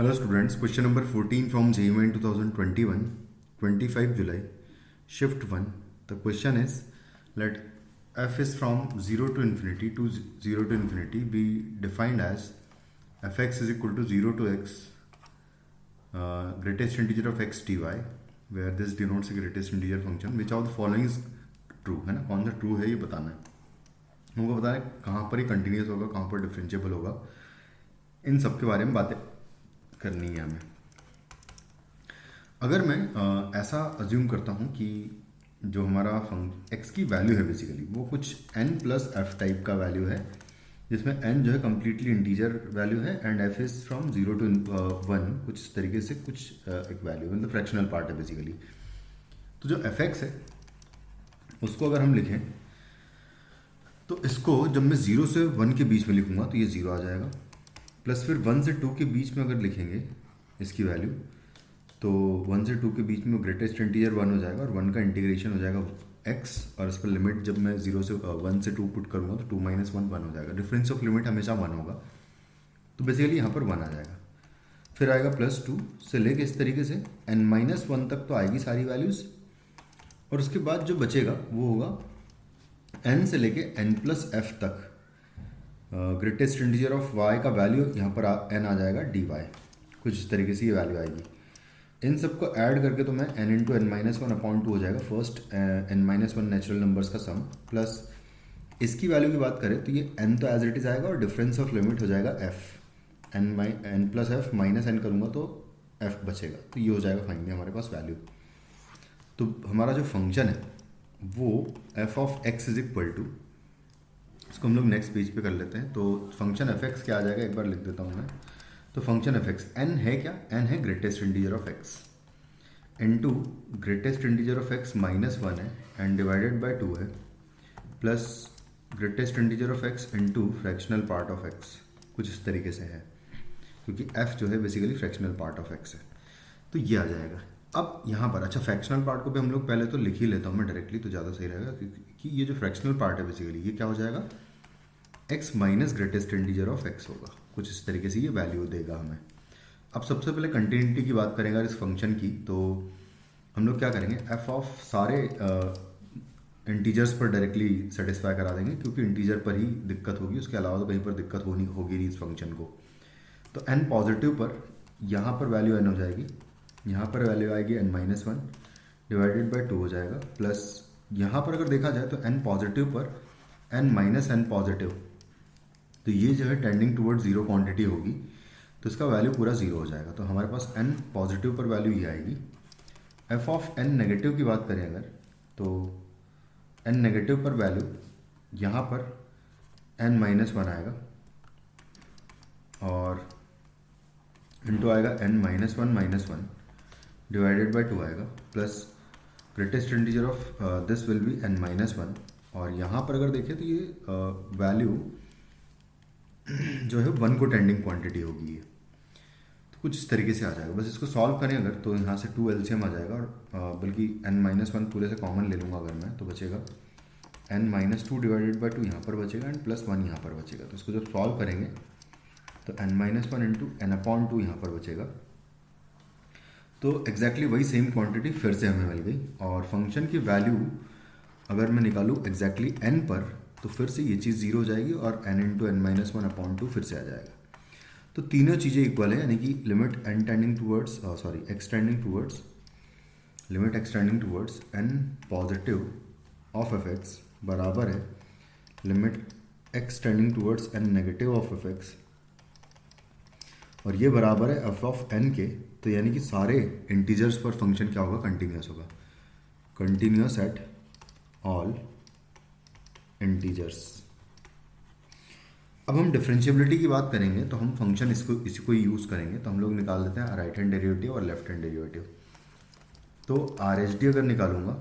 Hello students, question number 14 from JEE Main 2021, 25 July, shift 1. The question is, let f is from 0 to infinity to 0 to infinity be defined as fx is equal to 0 to x greatest integer of x dy, where this denotes a greatest integer function. Which of the following is true, है ना, कौन सा true है ये बताना है हमको, बताना है कहाँ पर ही कंटिन्यूस होगा, कहाँ पर डिफरेंशिएबल होगा, इन सब के बारे में बातें करनी है हमें। अगर मैं ऐसा अज्यूम करता हूँ कि जो हमारा एक्स की वैल्यू है बेसिकली वो कुछ n प्लस एफ टाइप का वैल्यू है, जिसमें n जो है कम्प्लीटली इंटीजर वैल्यू है and f is from 0 to 1, कुछ इस तरीके से कुछ एक वैल्यू मतलब फ्रैक्शनल पार्ट है बेसिकली। तो जो fx है उसको अगर हम लिखें तो इसको जब मैं 0 से 1 के बीच में लिखूंगा तो ये 0 आ जाएगा, प्लस फिर 1 से 2 के बीच में अगर लिखेंगे इसकी वैल्यू तो 1 से 2 के बीच में ग्रेटेस्ट इंटीजर 1 हो जाएगा और 1 का इंटीग्रेशन हो जाएगा x, और इस पर लिमिट जब मैं 0 से 1 से 2 पुट करूँगा तो 2 माइनस 1 1 हो जाएगा। डिफरेंस ऑफ लिमिट हमेशा 1 होगा, तो बेसिकली यहाँ पर 1 आ जाएगा। फिर आएगा प्लस 2 से लेके इस तरीके से n माइनस 1 तक तो आएगी सारी वैल्यूज़, और उसके बाद जो बचेगा वो होगा n से लेके n प्लस एफ तक ग्रेटेस्ट इंटीजर ऑफ y का वैल्यू यहाँ पर n आ जाएगा dy, कुछ इस तरीके से ये वैल्यू आएगी। इन सबको ऐड करके तो मैं n into N minus one upon 2 हो जाएगा, first n minus one natural numbers का सम, प्लस इसकी वैल्यू की बात करें तो ये n तो एज इट इज़ आएगा और डिफरेंस ऑफ लिमिट हो जाएगा f, n plus F minus n करूँगा तो f बचेगा, तो ये हो जाएगा फाइनली हमारे पास वैल्यू। तो हमारा जो फंक्शन है वो f of x is equal to, इसको हम लोग नेक्स्ट पेज पे कर लेते हैं। तो फंक्शन एफ एक्स क्या आ जाएगा एक बार लिख देता हूँ मैं। तो फंक्शन एफ एक्स एन है क्या, एन है greatest integer of x into greatest integer of x minus 1 है एंड डिवाइडेड बाय 2 है, plus greatest integer of x into fractional part of x, कुछ इस तरीके से है क्योंकि एफ जो है basically fractional part of x है, तो ये आ जाएगा। अब यहाँ पर अच्छा फ्रैक्शनल पार्ट को भी हम लोग पहले तो लिख ही लेता हूँ मैं डायरेक्टली, तो ज़्यादा सही रहेगा क्योंकि ये जो फ्रैक्शनल पार्ट है बेसिकली ये क्या हो जाएगा, x minus greatest integer of x होगा, कुछ इस तरीके से ये वैल्यू देगा हमें। अब सबसे पहले कंटिन्यूटी की बात करेंगे इस फंक्शन की, तो हम लोग क्या करेंगे f ऑफ सारे इंटीजर्स पर डायरेक्टली सेटिस्फाई करा देंगे क्योंकि इंटीजर पर ही दिक्कत होगी, उसके अलावा तो कहीं पर दिक्कत होगी नहीं इस फंक्शन को। तो n पॉजिटिव पर यहाँ पर वैल्यू n हो जाएगी, यहाँ पर वैल्यू आएगी n माइनस 1 डिवाइडेड बाई 2 हो जाएगा, प्लस यहाँ पर अगर देखा जाए तो n पॉजिटिव पर n माइनस n पॉजिटिव, तो ये जो है टेंडिंग टुवर्ड जीरो क्वांटिटी होगी, तो इसका वैल्यू पूरा जीरो हो जाएगा। तो हमारे पास n पॉजिटिव पर वैल्यू ये आएगी। f ऑफ n नेगेटिव की बात करें अगर तो n नेगेटिव पर वैल्यू यहाँ पर n माइनस 1 आएगा और इंटू आएगा n माइनस 1 डिवाइडेड बाई 2 आएगा, plus greatest integer of this will be n minus 1, और यहाँ पर अगर देखें तो ये वैल्यू जो है 1 को टेंडिंग क्वांटिटी होगी ये, तो कुछ इस तरीके से आ जाएगा। बस इसको सॉल्व करें अगर तो यहाँ से 2 एलसीएम आ जाएगा, और बल्कि n माइनस 1 पूरे से कॉमन ले लूँगा अगर मैं, तो बचेगा n माइनस 2 डिवाइडेड बाई 2 यहाँ पर बचेगा एंड प्लस 1 यहाँ पर बचेगा। तो इसको जब सॉल्व करेंगे तो n minus 1 into N upon 2 यहाँ पर बचेगा, तो एग्जैक्टली वही सेम क्वांटिटी फिर से हमें मिल गई। और फंक्शन की वैल्यू अगर मैं निकालूँ एग्जैक्टली n पर तो फिर से ये चीज़ जीरो हो जाएगी और n into N minus 1 upon 2 फिर से आ जाएगा। तो तीनों चीज़ें इक्वल है, यानी कि limit n tending towards x tending towards limit x tending towards n positive of F x बराबर है limit x tending towards n negative of F x, और ये बराबर है f ऑफ n के। तो यानी कि सारे इंटीजर्स पर फंक्शन क्या होगा, कंटिन्यूस होगा, कंटिन्यूस एट ऑल इंटीजर्स। अब हम डिफरेंशिएबिलिटी की बात करेंगे तो हम फंक्शन इसी को यूज़ करेंगे, तो हम लोग निकाल देते हैं राइट हैंड डेरिवेटिव और लेफ्ट हैंड डेरिवेटिव। तो आर एच डी अगर निकालूंगा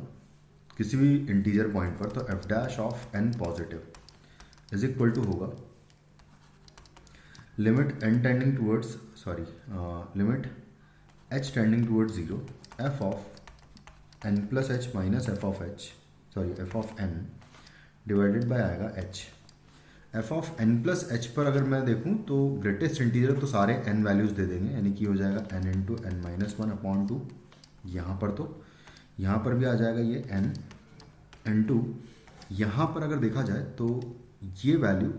किसी भी इंटीजर पॉइंट पर तो F dash of n positive is equal to होगा limit n tending towards limit h tending towards 0 f of n plus h minus f of n divided by आएगा h। F of n plus h पर अगर मैं देखूँ तो greatest integer तो सारे N values दे देंगे, यानी कि हो जाएगा N into N minus one upon two. यहाँ पर तो यहाँ पर भी आ जाएगा ये एन एन टू। यहाँ पर अगर देखा जाए तो ये वैल्यू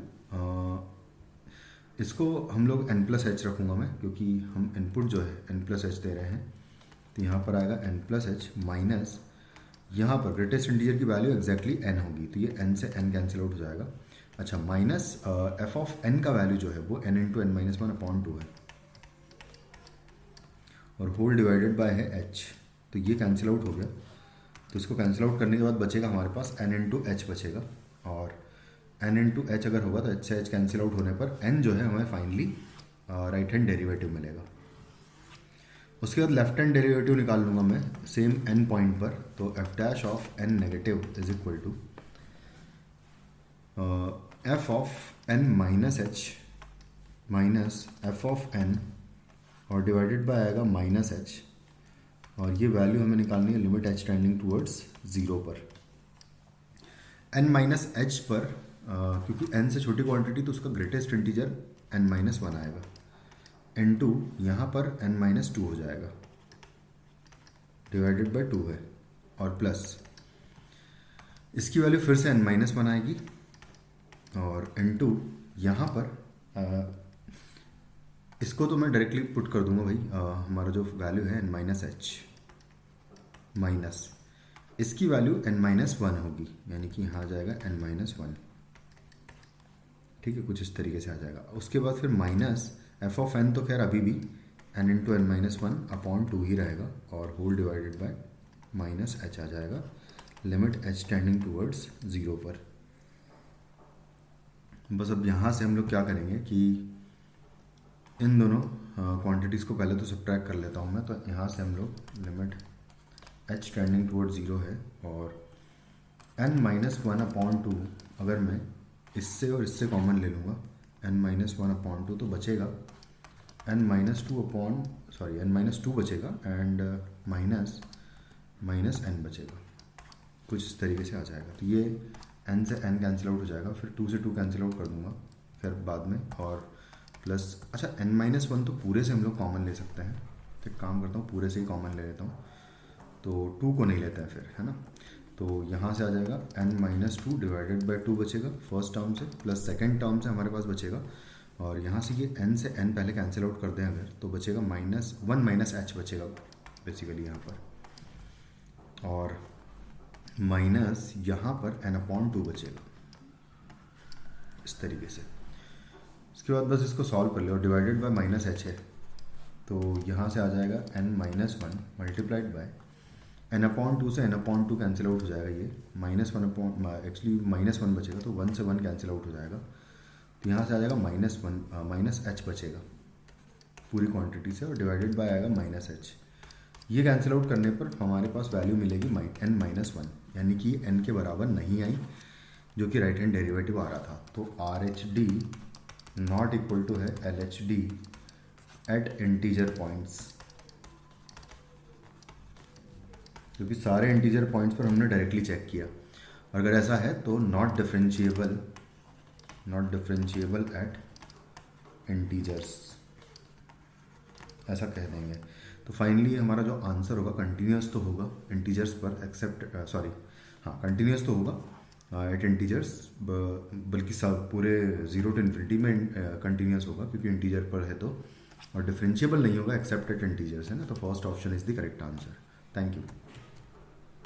इसको हम लोग एन प्लस एच रखूँगा मैं, क्योंकि हम इनपुट जो है एन प्लस एच दे रहे हैं। तो यहाँ पर आएगा एन प्लस एच माइनस, यहाँ पर ग्रेटेस्ट इंटीजर की वैल्यू एग्जैक्टली एन होगी, तो ये एन से एन कैंसिल आउट हो जाएगा। अच्छा, माइनस एफ ऑफ एन का वैल्यू जो है वो N into N minus one upon two है, और होल डिवाइडेड बाय है एच, तो ये कैंसिल आउट हो गया। तो इसको कैंसिल आउट करने के बाद बचेगा हमारे पास एन इंटू एच बचेगा, और एन इंटू एच अगर होगा तो एच से एच कैंसिल आउट होने पर एन जो है हमें फाइनली राइट हैंड डेरिवेटिव मिलेगा। उसके बाद लेफ्ट हैंड डेरिवेटिव निकाल लूँगा मैं सेम एन पॉइंट पर। तो F dash of N negative is equal to F of N minus H minus F of N, और डिवाइडेड बाय आएगा माइनस एच, और ये वैल्यू हमें निकालनी है limit H tending towards zero पर। एन माइनस एच पर क्योंकि एन से छोटी क्वांटिटी तो उसका greatest integer N minus one आएगा, एन टू यहाँ पर एन माइनस टू हो जाएगा, डिवाइडेड बाय टू है, और प्लस इसकी वैल्यू फिर से एन माइनस वन आएगी, और एन टू यहाँ पर इसको तो मैं डायरेक्टली पुट कर दूंगा भाई, हमारा जो वैल्यू है एन माइनस एच माइनस इसकी वैल्यू एन माइनस वन होगी, यानी कि यहाँ आ जाएगा एन माइनस वन। ठीक है, कुछ इस तरीके से आ जाएगा। उसके बाद फिर माइनस एफ ऑफ एन, तो खैर अभी भी n into N minus one upon two ही रहेगा, और whole divided by minus h आ जाएगा, limit H tending towards zero पर। बस अब यहाँ से हम लोग क्या करेंगे कि इन दोनों क्वांटिटीज़ को पहले तो सब्ट्रैक्ट कर लेता हूँ मैं। तो यहाँ से हम लोग limit H tending toward zero है, और N minus one upon two अगर मैं इससे और इससे कॉमन ले लूँगा, N minus one upon two, तो बचेगा N minus two upon sorry N minus two बचेगा, एंड माइनस माइनस एन बचेगा, कुछ इस तरीके से आ जाएगा। तो ये एन से एन कैंसिल आउट हो जाएगा, फिर टू से टू कैंसिल आउट कर दूंगा फिर बाद में, और प्लस अच्छा एन माइनस वन तो पूरे से हम लोग कॉमन ले सकते हैं, तो एक काम करता हूँ पूरे से ही कॉमन ले लेता हूँ, तो टू को नहीं लेता है फिर, है ना। तो यहाँ से आ जाएगा N minus two divided by two बचेगा फर्स्ट टर्म से, प्लस सेकेंड टर्म से हमारे पास बचेगा, और यहाँ से ये एन से एन पहले कैंसिल आउट कर दें अगर, तो बचेगा माइनस वन माइनस एच बचेगा बेसिकली यहाँ पर, और माइनस यहाँ पर एन अपॉन टू बचेगा इस तरीके से। इसके बाद बस इसको सॉल्व कर ले, और डिवाइडेड बाय माइनस एच है, तो यहाँ से आ जाएगा N minus one multiplied by n upon two, से n upon two cancel out हो जाएगा, ये minus one upon actually minus one बचेगा, तो वन से वन कैंसिल आउट हो जाएगा, तो यहाँ से आ जाएगा माइनस वन माइनस एच बचेगा पूरी क्वांटिटी से, और डिवाइडेड बाय आएगा माइनस एच। ये कैंसिल आउट करने पर हमारे पास वैल्यू मिलेगी एन माइनस वन, यानी कि एन के बराबर नहीं आई, जो कि राइट हैंड डेरिवेटिव आ रहा था। तो R H D not equal to है L H D at integer points, क्योंकि सारे इंटीजर पॉइंट्स पर हमने डायरेक्टली चेक किया, और अगर ऐसा है तो नॉट डिफरेंशिएबल एट इंटीजर्स ऐसा कह देंगे। तो फाइनली हमारा जो आंसर होगा कंटिन्यूस तो होगा इंटीजर्स पर, एक्सेप्ट कंटिन्यूस तो होगा एट इंटीजर्स, बल्कि सब पूरे जीरो टू इन्फिनिटी में कंटिन्यूस होगा क्योंकि इंटीजर पर है तो, और डिफरेंशिएबल नहीं होगा एक्सेप्ट एट इंटीजर्स, है ना। तो first option is the correct answer. Thank you.